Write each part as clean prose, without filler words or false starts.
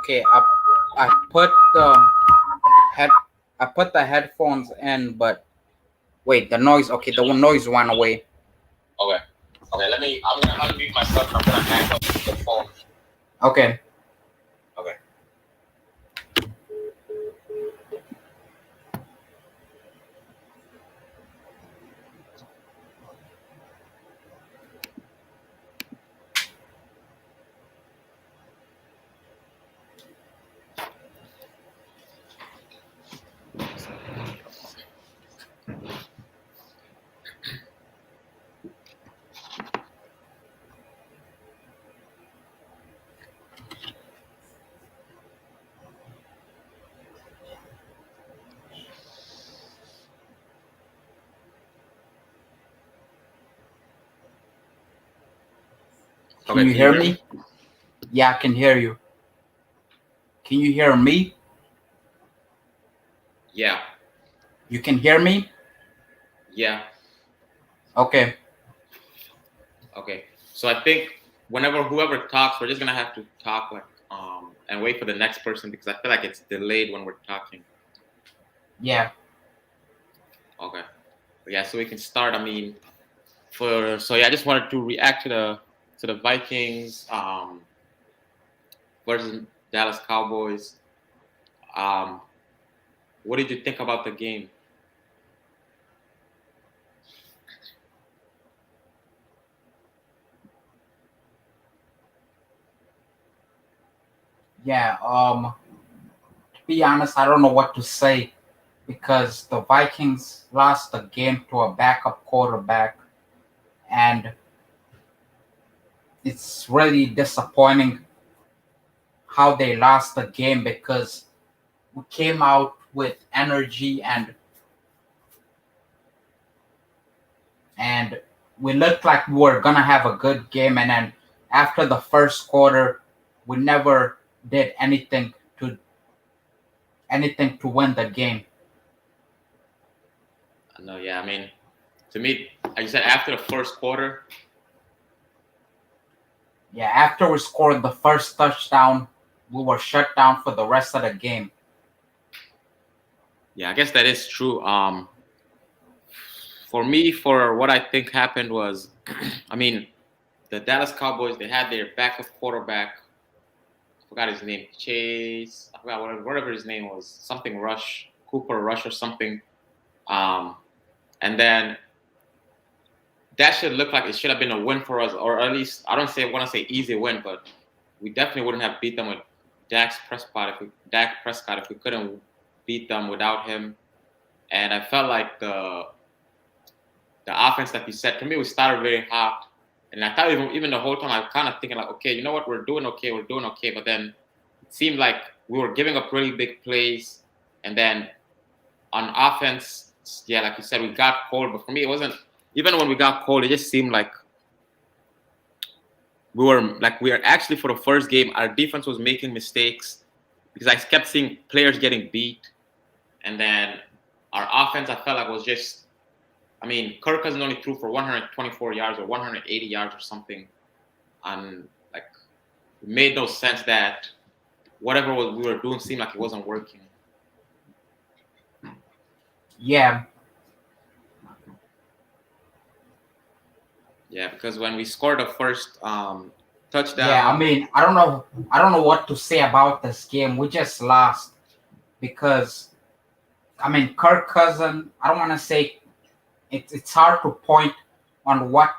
Okay, I put the head I put the headphones in, but wait, the noise. Okay, the noise went away. Okay. Okay. I'm gonna unmute myself. And I'm gonna hang up the phone. Okay. Okay. Can Okay. you Can you hear hear me? me? Yeah, I can hear you. Can you hear me? Yeah. You can hear me? Yeah. Okay. Okay. So I think whenever whoever talks, we're just gonna have to talk like and wait for the next person because I feel like it's delayed when we're talking. Yeah. Okay. Yeah. So we can start. I mean, I just wanted to react to the Vikings versus Dallas Cowboys. Um, what did you think about the game? Yeah. To be honest, I don't know what to say because the Vikings lost the game to a backup quarterback, and it's really disappointing how they lost the game because we came out with energy and we looked like we were gonna have a good game, and then after the first quarter we never did to anything to win the game. No, yeah, I mean, to me, like you said, after the first quarter, Yeah, after we scored the first touchdown we were shut down for the rest of the game. yeah, I guess that is true. For me, for what I think happened was, I mean, the Dallas Cowboys, they had their backup quarterback. I forgot his name, Chase. I forgot whatever his name was, something Rush, Cooper Rush or something. Um, and then that should look like it should have been a win for us, or at least I don't say want to say easy win, but we definitely wouldn't have beat them with Dak Prescott if we couldn't beat them without him. And I felt like the offense, like you said, to me, we started very hot. And I thought even the whole time I was kind of thinking like, okay, you know what, we're doing okay. But then it seemed like we were giving up really big plays. And then on offense, yeah, like you said, we got cold. But for me, it wasn't even when we got cold. It just seemed like we were actually for the first game, our defense was making mistakes because I kept seeing players getting beat. And then our offense, I felt like was just I mean, Kirk Cousins only threw for 124 yards or 180 yards or something, and like it made no sense that whatever we were doing seemed like it wasn't working. Yeah. Yeah, because when we scored the first Yeah, I touchdown, mean, I don't know what to say about this game. We just lost because I mean Kirk Cousin, I don't want to say it's hard to point on what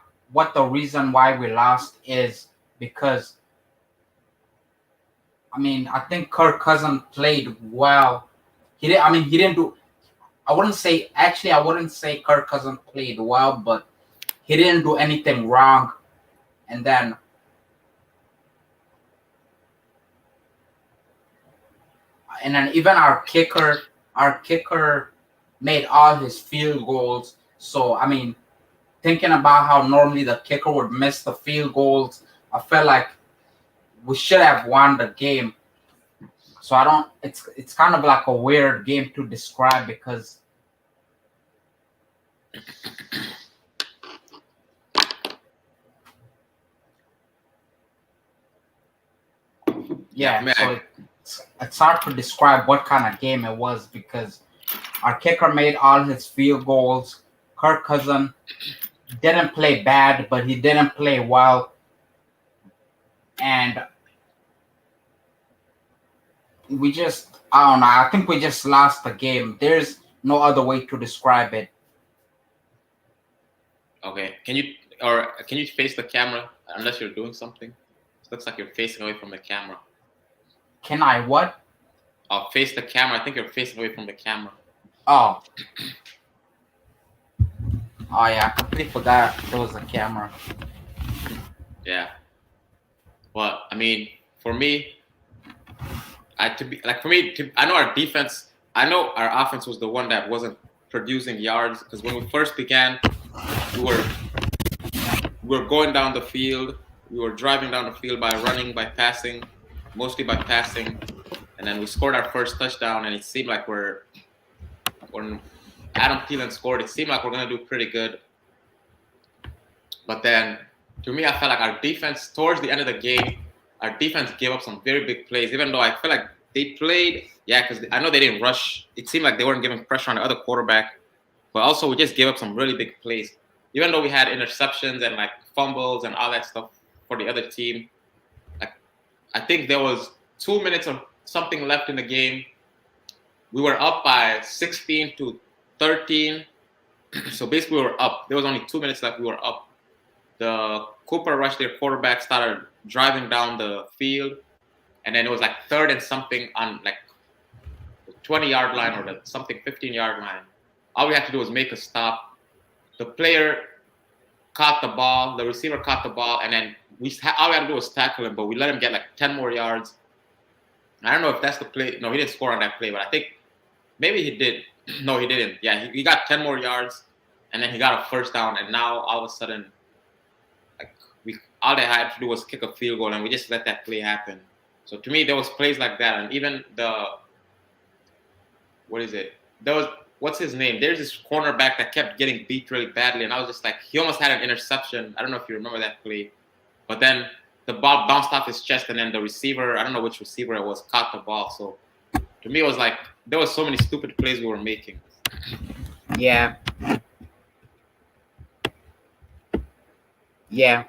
the reason why we lost is because I mean I think Kirk Cousin played well. He didn't do. I wouldn't say Kirk Cousin played well, but he didn't do anything wrong. And then even our kicker made all his field goals. So I mean, thinking about how normally the kicker would miss the field goals, I felt like we should have won the game. So I don't. It's kind of like a weird game to describe because yeah, for yeah. me, So it's hard to describe what kind of game it was because our kicker made all his field goals. Kirk Cousin didn't play bad, but he didn't play well, and we just I don't know. I think we just lost the game. There's no other way to describe it. Okay. Can you face the camera unless you're doing something? It looks like you're facing away from the camera. Can I what? Face the camera. I think you're facing away from the camera. Oh. Oh yeah, I completely forgot there was a camera. Yeah. But I mean, for me, I know our defense. I know our offense was the one that wasn't producing yards because when we first began, we were we were going down the field. We were driving down the field by running, by passing, mostly by passing, and then we scored our first touchdown. And it seemed like when Adam Thielen scored, it seemed like we're gonna do pretty good. But then, to me, I felt like our defense towards the end of the game, our defense gave up some very big plays. Even though I feel like they played, because I know they didn't rush. It seemed like they weren't giving pressure on the other quarterback, but also we just gave up some really big plays. Even though we had interceptions and like fumbles and all that stuff for the other team, like I think there was 2 minutes or something left in the game. We were up by 16-13. So basically we were up. There was only 2 minutes left. We were up. The Cooper Rush, their quarterback, started driving down the field. And then it was like third and something on like the 20-yard line or the something 15-yard line. All we had to do was make a stop. The player caught the ball. The receiver caught the ball. And then all we had to do was tackle him. But we let him get like 10 more yards. I don't know if that's the play. No, he didn't score on that play. But I think maybe he did. No, he didn't. Yeah, he got 10 more yards. And then he got a first down. And now all of a sudden, all they had to do was kick a field goal. And we just let that play happen. So to me, there was plays like that. And even what's his name? There's this cornerback that kept getting beat really badly. And I was just like, he almost had an interception. I don't know if you remember that play. But then the ball bounced off his chest. And then the receiver, I don't know which receiver it was, caught the ball. So to me, it was like, there was so many stupid plays we were making. Yeah. Yeah.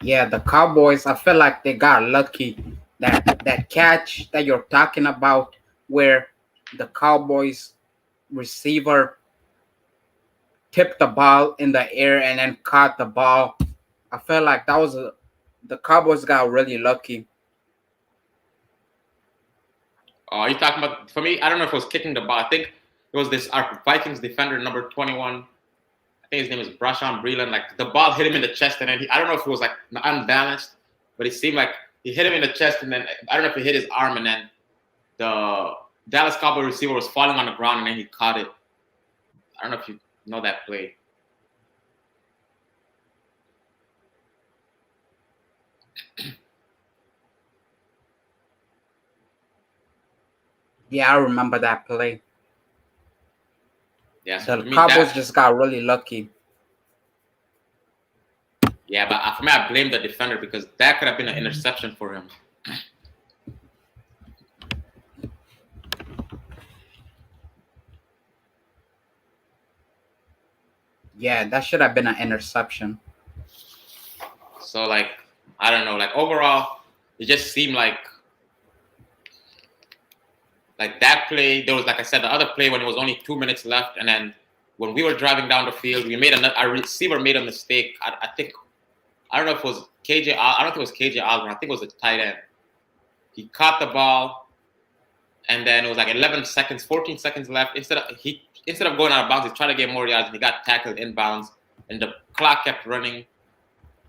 Yeah, the Cowboys, I feel like they got lucky. That catch that you're talking about where the Cowboys receiver tipped the ball in the air and then caught the ball. I feel like that was the Cowboys got really lucky. Are you talking about, for me, I don't know if it was kicking the ball. I think it was this our Vikings defender, number 21. I think his name is Brashawn Breeland. Like the ball hit him in the chest, and then I don't know if it was like unbalanced, but it seemed like he hit him in the chest, and then I don't know if it hit his arm, and then the Dallas Cowboys receiver was falling on the ground, and then he caught it. I don't know if you know that play. Yeah, I remember that play. Yeah, so the Cowboys just got really lucky. Yeah, but for me, I blame the defender because that could have been an interception for him. Yeah, that should have been an interception. So, like, I don't know. Like, overall, it just seemed like that play, there was, like I said, the other play when it was only 2 minutes left. And then when we were driving down the field, our receiver made a mistake. I think, I don't know if it was KJ. I don't think it was KJ Osborne. I think it was a tight end. He caught the ball, and then it was like 11 seconds, 14 seconds left. Instead of going out of bounds, he tried to get more yards, and he got tackled inbounds, and the clock kept running.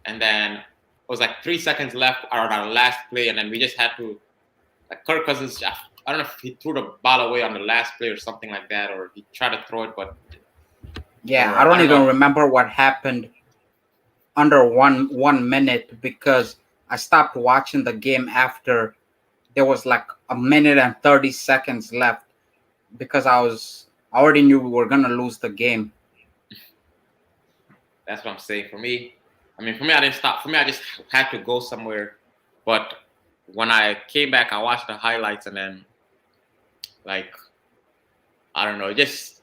And then it was like 3 seconds left on our last play, and then we just had to, like Kirk Cousins, I don't know if he threw the ball away on the last play or something like that, or he tried to throw it, but yeah, I don't even remember what happened under one minute because I stopped watching the game after there was like 1 minute and 30 seconds left because I already knew we were gonna lose the game. That's what I'm saying. For me, I didn't stop. For me, I just had to go somewhere. But when I came back, I watched the highlights, and then like I don't know, just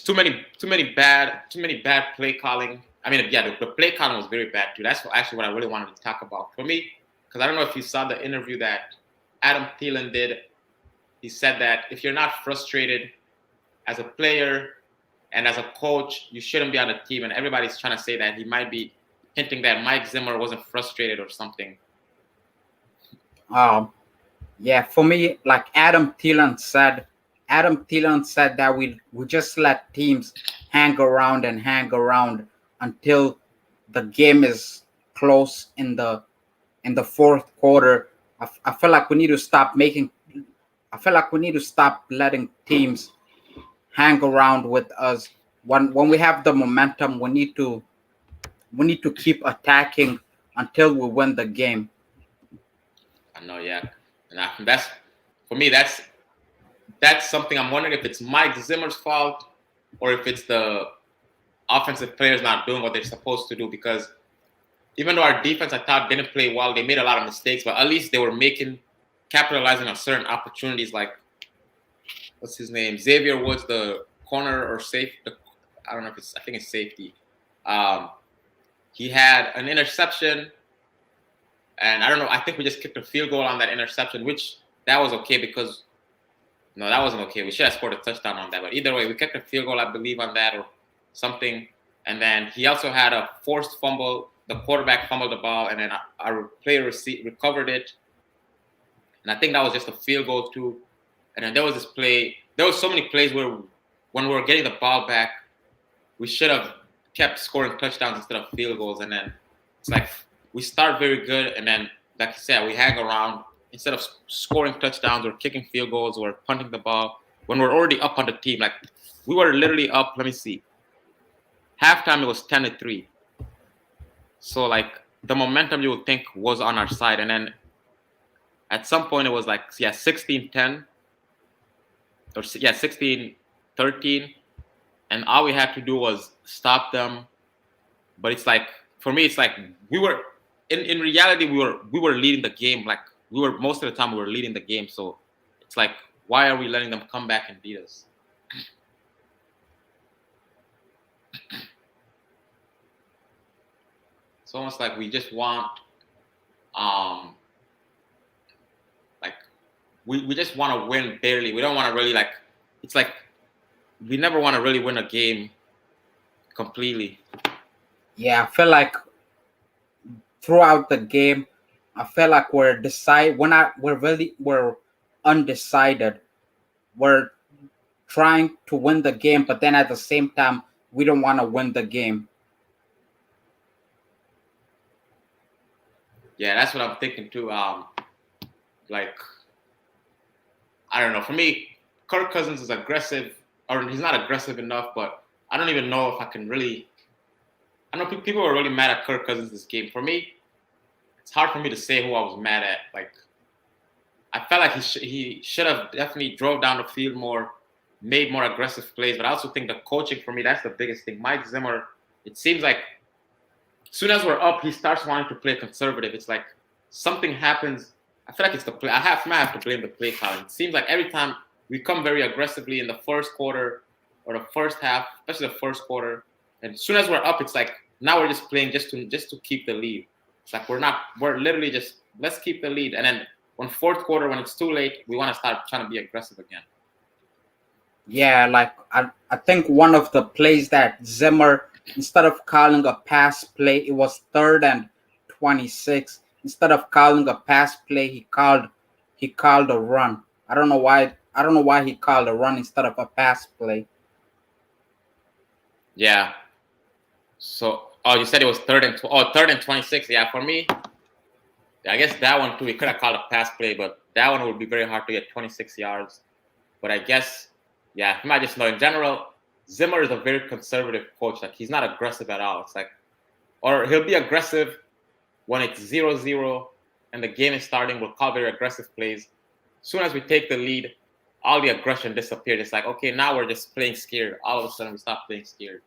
too many bad play calling. I mean, yeah, the play calling was very bad too. That's actually what I really wanted to talk about for me, because I don't know if you saw the interview that Adam Thielen did. He said that if you're not frustrated as a player and as a coach, you shouldn't be on the team. And everybody's trying to say that he might be hinting that Mike Zimmer wasn't frustrated or something. Um, yeah, for me, like Adam Thielen said that we just let teams hang around until the game is close in the fourth quarter. I feel like we need to stop making. I feel like we need to stop letting teams hang around with us. When we have the momentum, we need to keep attacking until we win the game. I know, yeah, and that's for me. That's something I'm wondering if it's Mike Zimmer's fault or if it's the offensive players not doing what they're supposed to do. Because even though our defense, I thought, didn't play well, they made a lot of mistakes, but at least they were capitalizing on certain opportunities. Like what's his name, Xavier Woods, the corner or safe. I don't know if I think it's safety. Um, he had an interception, and I don't know. I think we just kicked a field goal on that interception, which that was okay because no, that wasn't okay. We should have scored a touchdown on that. But either way, we kicked a field goal, I believe, on that or something. And then he also had a forced fumble. The quarterback fumbled the ball, and then our player recovered it. And I think that was just a field goal too. And then there was this play. There was so many plays where when we were getting the ball back, we should have kept scoring touchdowns instead of field goals. And then it's like we start very good, and then like you said, we hang around instead of scoring touchdowns or kicking field goals or punting the ball when we're already up on the team. Like we were literally up. Let me see. Halftime it was 10-3. So like the momentum you would think was on our side, and then at some point it was like 16-10 or 16-13, and all we had to do was stop them. But it's like for me, it's like we were in reality we were leading the game. Like we were most of the time we were leading the game. So it's like why are we letting them come back and beat us? It's almost like we just want like we just want to win barely. We don't want to really like it's like we never want to really win a game completely. Yeah, I feel like throughout the game, I feel like we're undecided. We're trying to win the game, but then at the same time, we don't want to win the game. Yeah, that's what I'm thinking too. Like I don't know. For me, Kirk Cousins is aggressive, or he's not aggressive enough. But I don't even know if I can really. I know people were really mad at Kirk Cousins this game. For me, it's hard for me to say who I was mad at. Like I felt like he should have definitely drove down the field more, made more aggressive plays. But I also think the coaching for me, that's the biggest thing. Mike Zimmer, it seems like as soon as we're up, he starts wanting to play conservative. It's like something happens. I feel like it's the play. I have to blame the play calling. It seems like every time we come very aggressively in the first quarter or the first half, especially the first quarter, and as soon as we're up, it's like now we're just playing just to keep the lead. It's like we're literally just let's keep the lead, and then when fourth quarter, when it's too late, we want to start trying to be aggressive again. Yeah, like I think one of the plays that Zimmer, instead of calling a pass play, it was 3rd and 26. Instead of calling a pass play, he called a run. I don't know why he called a run instead of a pass play. Yeah. So, you said it was 3rd and 26. Yeah, for me, I guess that one too. We could have called a pass play, but that one would be very hard to get 26 yards. But I guess, yeah, you might just know in general, Zimmer is a very conservative coach. Like he's not aggressive at all. It's like, or he'll be aggressive when it's 0-0 and the game is starting. We'll call very aggressive plays. As soon as we take the lead, all the aggression disappeared. It's like, okay, now we're just playing scared. All of a sudden, we stop playing scared.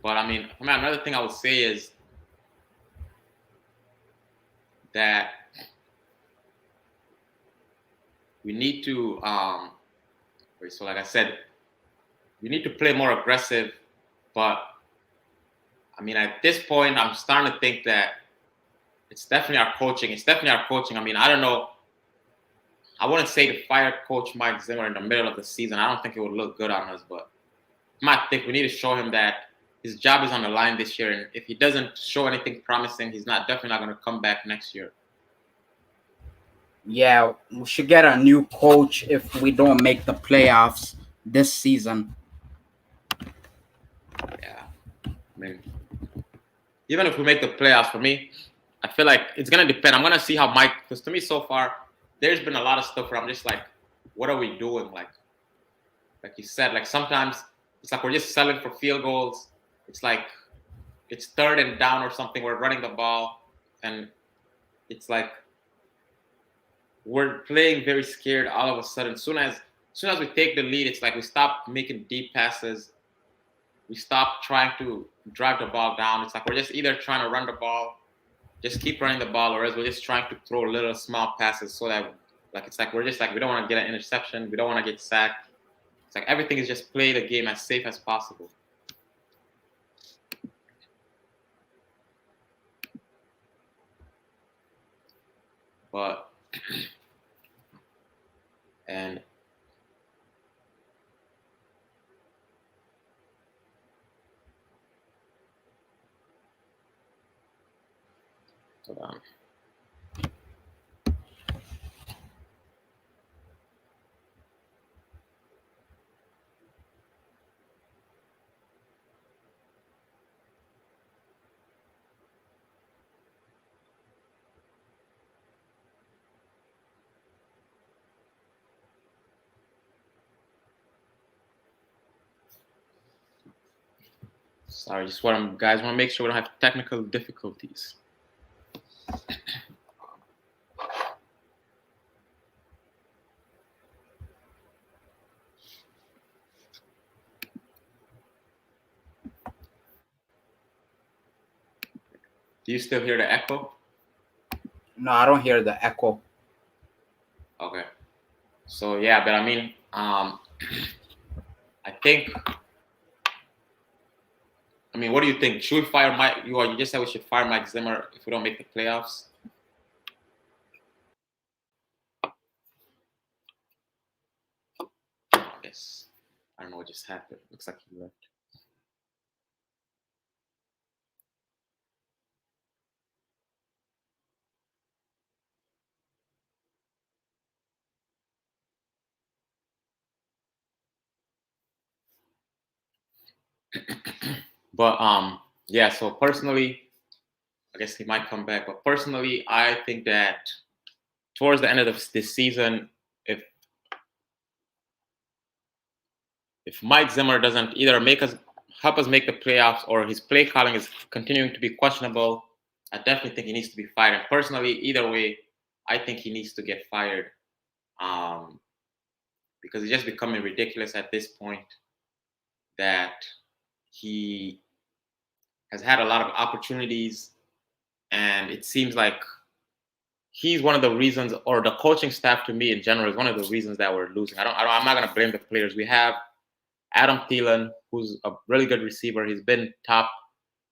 But I mean, another thing I would say is that we need to, so like I said, we need to play more aggressive. But I mean, at this point, I'm starting to think that it's definitely our coaching. It's definitely our coaching. I mean, I don't know. I wouldn't say to fire Coach Mike Zimmer in the middle of the season. I don't think it would look good on us, but I might think we need to show him that his job is on the line this year, and if he doesn't show anything promising, he's definitely not going to come back next year. Yeah, we should get a new coach if we don't make the playoffs this season. Yeah, I mean, even if we make the playoffs, for me, I feel like it's going to depend. I'm going to see how Mike, because to me so far, there's been a lot of stuff where I'm just like, what are we doing? Like you said, like sometimes it's like we're just selling for field goals. It's like it's third and down or something. We're running the ball, and it's like we're playing very scared all of a sudden. As soon as we take the lead, it's like we stop making deep passes. We stop trying to drive the ball down. It's like we're just either trying to run the ball, just keep running the ball, or else we're just trying to throw little small passes so that like it's like we're just like we don't want to get an interception, we don't want to get sacked. It's like everything is just play the game as safe as possible. But and hold on. Sorry, just guys want to make sure we don't have technical difficulties. Do you still hear the echo? No, I don't hear the echo. Okay. So yeah, but I mean, I think. I mean, what do you think? Should we fire Mike? You just said we should fire Mike Zimmer if we don't make the playoffs. I guess I don't know what just happened. Looks like he left. But yeah. So personally, I guess he might come back. But personally, I think that towards the end of this season, if Mike Zimmer doesn't either help us make the playoffs or his play calling is continuing to be questionable, I definitely think he needs to be fired. And personally, either way, I think he needs to get fired um, because it's just becoming ridiculous at this point that he has had a lot of opportunities, and it seems like he's one of the reasons, or the coaching staff to me in general is one of the reasons that we're losing. I'm not going to blame the players. We have Adam Thielen, who's a really good receiver. He's been top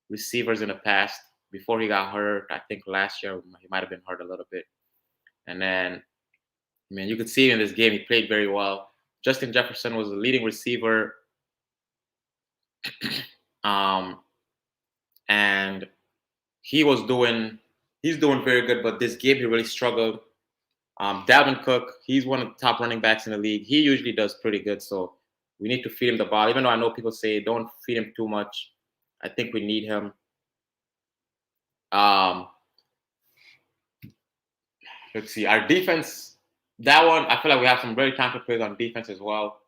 receivers in the past before he got hurt. I think last year he might have been hurt a little bit. And then, I mean, you could see in this game he played very well. Justin Jefferson was the leading receiver, and he's doing very good. But this game he really struggled. Dalvin Cook, he's one of the top running backs in the league. He usually does pretty good, so we need to feed him the ball. Even though I know people say don't feed him too much, I think we need him. Um, let's see, our defense. That one, I feel like we have some very talented players on defense as well.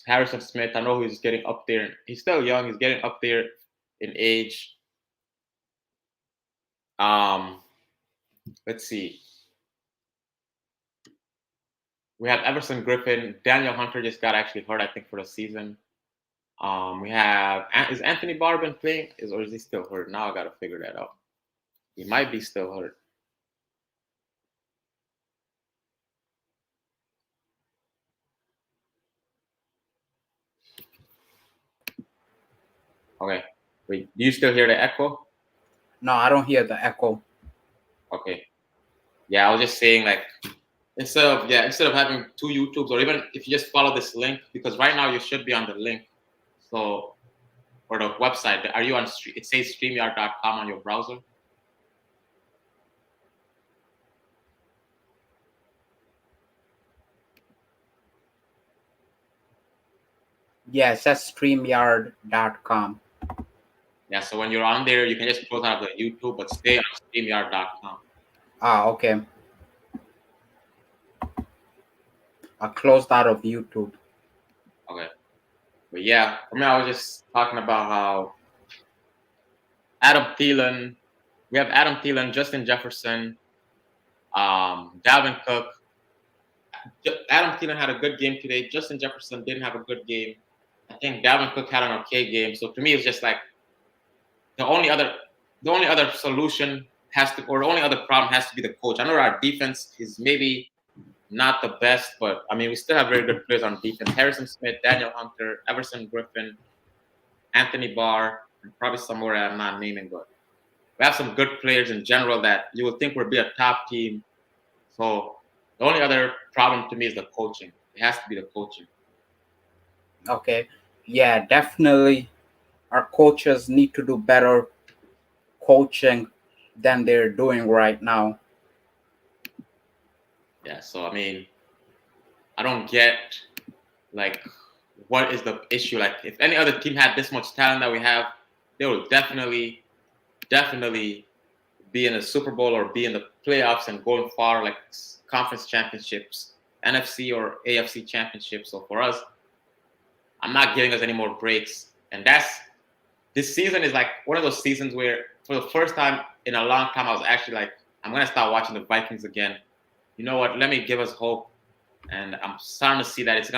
Harrison Smith, I know he's getting up there. He's still young. He's getting up there in age. Let's see. We have Everson Griffin. Daniel Hunter just got actually hurt, I think, for the season. We have is Anthony Barr been playing? Or is he still hurt? Now I gotta figure that out. He might be still hurt. Okay. Wait, do you still hear the echo? No, I don't hear the echo. Okay. Yeah, I was just saying like instead of having two YouTubes, or even if you just follow this link, because right now you should be on the link. So or the website. Are you on it says StreamYard.com on your browser? Yes, that's StreamYard.com. Yeah, so when you're on there, you can just close out the YouTube, but stay on StreamYard.com. Ah, okay. I closed out of YouTube. Okay. But yeah, for me, I was just talking about how Adam Thielen, we have Adam Thielen, Justin Jefferson, Dalvin Cook. Adam Thielen had a good game today. Justin Jefferson didn't have a good game. I think Dalvin Cook had an okay game. So to me, it's just like the only other solution or the only other problem has to be the coach. I know our defense is maybe not the best, but I mean we still have very good players on defense. Harrison Smith, Daniel Hunter, Everson Griffin, Anthony Barr, and probably somewhere I'm not naming, but we have some good players in general that you would think would be a top team. So the only other problem to me is the coaching. It has to be the coaching. Okay. Yeah, definitely. Our coaches need to do better coaching than they're doing right now. Yeah, so I mean, I don't get like what is the issue. Like if any other team had this much talent that we have, they would definitely be in a Super Bowl or be in the playoffs and going far, like conference championships, NFC or AFC championships. So for us, I'm not giving us any more breaks. And this season is like one of those seasons where for the first time in a long time, I was actually like, I'm going to start watching the Vikings again. You know what? Let me give us hope. And I'm starting to see that it's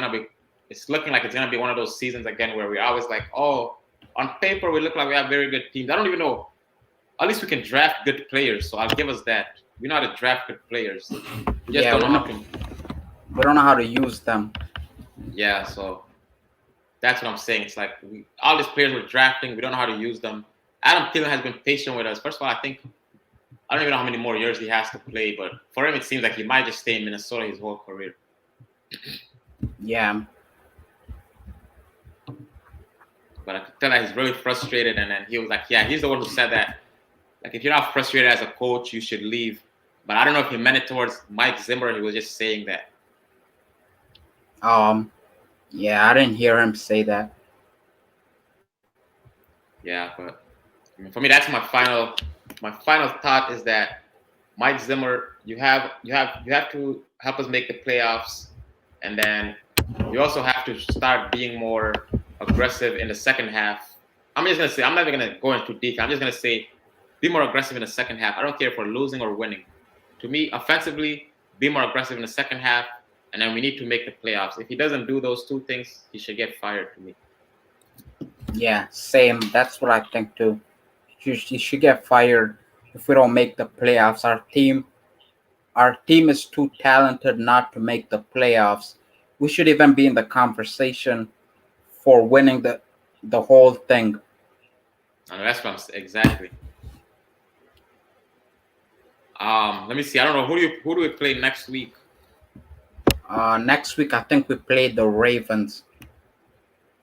looking like it's going to be one of those seasons again where we're always like, oh, on paper, we look like we have very good teams. I don't even know. At least we can draft good players. So I'll give us that. We know how to draft good players. We just don't know how to. We don't know how to use them. Yeah, so that's what I'm saying. It's like all these players we're drafting, we don't know how to use them. Adam Thielen has been patient with us. First of all, I don't even know how many more years he has to play, but for him, it seems like he might just stay in Minnesota his whole career. Yeah. But I could tell that he's really frustrated, and then he was like, yeah, he's the one who said that. Like, if you're not frustrated as a coach, you should leave. But I don't know if he meant it towards Mike Zimmer. He was just saying that. Yeah, I didn't hear him say that. Yeah, but I mean, for me, that's my final thought is that Mike Zimmer, you have to help us make the playoffs, and then you also have to start being more aggressive in the second half. I'm just gonna say I'm not even gonna go into detail. I'm just gonna say be more aggressive in the second half. I don't care if we're losing or winning. To me, offensively, be more aggressive in the second half, and then we need to make the playoffs. If he doesn't do those two things, he should get fired. To me. Yeah, same. That's what I think too. He should get fired if we don't make the playoffs. Our team is too talented not to make the playoffs. We should even be in the conversation for winning the whole thing. That's what I'm saying. Exactly. Let me see. I don't know who do we play next week. Next week I think we play the Ravens.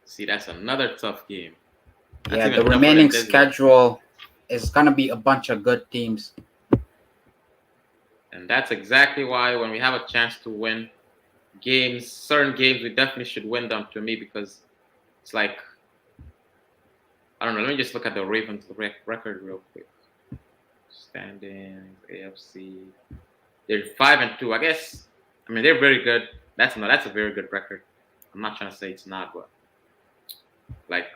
See, that's another tough game. Yeah, the remaining schedule is gonna be a bunch of good teams. And that's exactly why when we have a chance to win certain games, we definitely should win them. To me, because it's like I don't know. Let me just look at the Ravens record real quick. Standings, AFC. They're 5-2. I guess. I mean, they're very good. That's a very good record. I'm not trying to say it's not, but like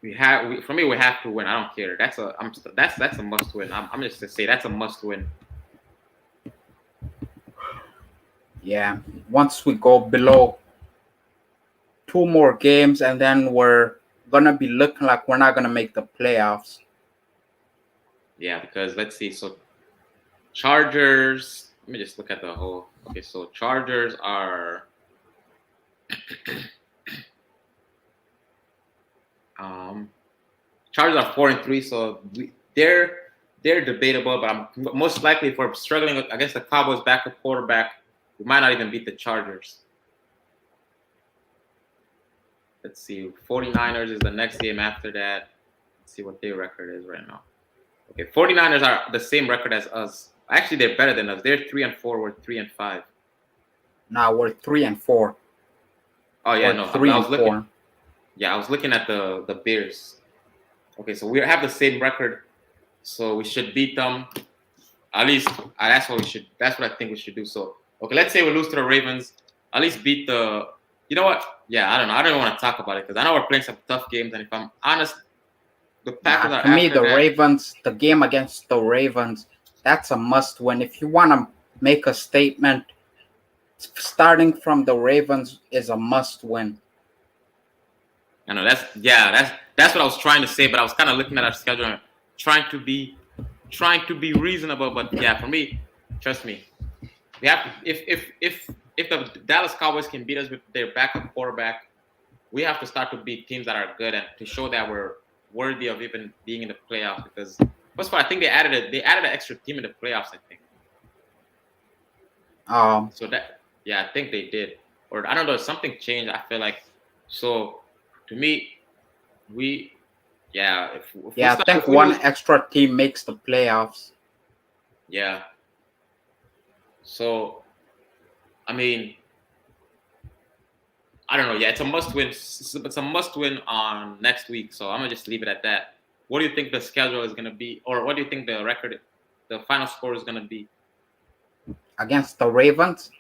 for me, we have to win. I don't care. That's a must win. I'm just gonna say that's a must win. Yeah, once we go below 2 more games, and then we're gonna be looking like we're not gonna make the playoffs. Yeah, because let's see. So Chargers. Let me just look at the whole. Okay, so Chargers are. Um, Chargers are 4-3, so they're debatable. But I'm most likely if we're struggling against the Cowboys backup quarterback, we might not even beat the Chargers. Let's see. 49ers is the next game after that. Let's see what their record is right now. Okay, 49ers are the same record as us. Actually, they're better than us. They're 3-4. We're 3-5. Now we're 3-4. Oh yeah, Or no. 3 I and was looking. 4. Yeah, I was looking at the Bears. Okay, so we have the same record, so we should beat them. At least that's what we should. That's what I think we should do. So okay, let's say we lose to the Ravens. At least beat the. You know what? Yeah, I don't know. I don't want to talk about it because I know we're playing some tough games, and if I'm honest, the Packers are To me, after the that. Ravens, the game against the Ravens, that's a must win. If you want to make a statement, starting from the Ravens is a must win. I know that's what I was trying to say, but I was kind of looking at our schedule and trying to be reasonable. But yeah, for me, trust me, we have to, if the Dallas Cowboys can beat us with their backup quarterback, we have to start to beat teams that are good and to show that we're worthy of even being in the playoffs. Because first of all, I think they added an extra team in the playoffs. I think. So that I think they did, or I don't know, something changed. I feel like so. To me, if I think one extra team makes the playoffs. Yeah. So, I mean, I don't know. Yeah, it's a must win. It's a must win on next week. So I'm gonna just leave it at that. What do you think the schedule is gonna be, or what do you think the record, the final score is gonna be against the Ravens?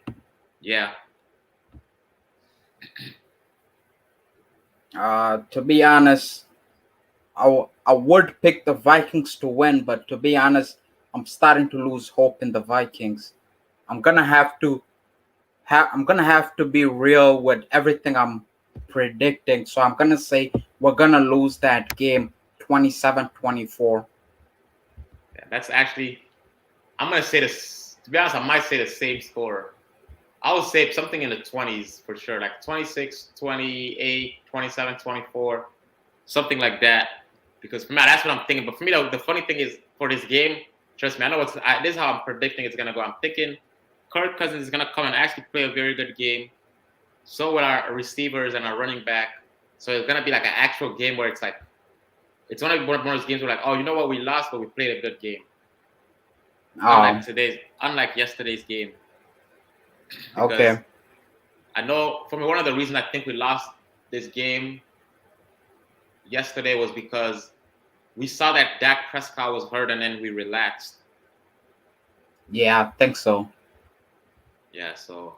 Yeah. To be honest, I would pick the Vikings to win, but to be honest, I'm starting to lose hope in the Vikings. I'm gonna have to be real with everything I'm predicting. So I'm gonna say we're gonna lose that game 27-24. Yeah, that's actually, I'm gonna say this. To be honest, I might say the same score. I would say something in the 20s for sure, like 26, 28, 27, 24, something like that. Because for me, that's what I'm thinking. But for me, the funny thing is for this game, trust me, I know this is how I'm predicting it's gonna go. I'm thinking Kirk Cousins is gonna come and actually play a very good game. So will our receivers and our running back. So it's gonna be like an actual game where it's like it's one of those games where like, oh, you know what, we lost, but we played a good game. Unlike yesterday's game. Okay. I know for me, one of the reasons I think we lost this game yesterday was because we saw that Dak Prescott was hurt and then we relaxed. Yeah, I think so. Yeah, so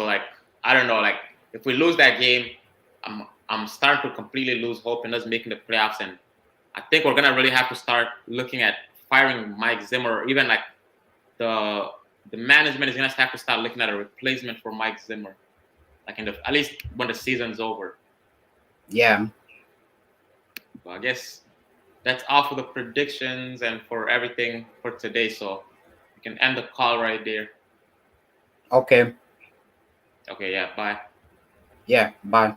like I don't know, like if we lose that game, I'm starting to completely lose hope in us making the playoffs, and I think we're gonna really have to start looking at firing Mike Zimmer, or even like the management is gonna have to start looking at a replacement for Mike Zimmer, like at least when the season's over. Yeah. So I guess that's all for the predictions and for everything for today. So we can end the call right there. Okay. Okay, yeah, bye. Yeah, bye.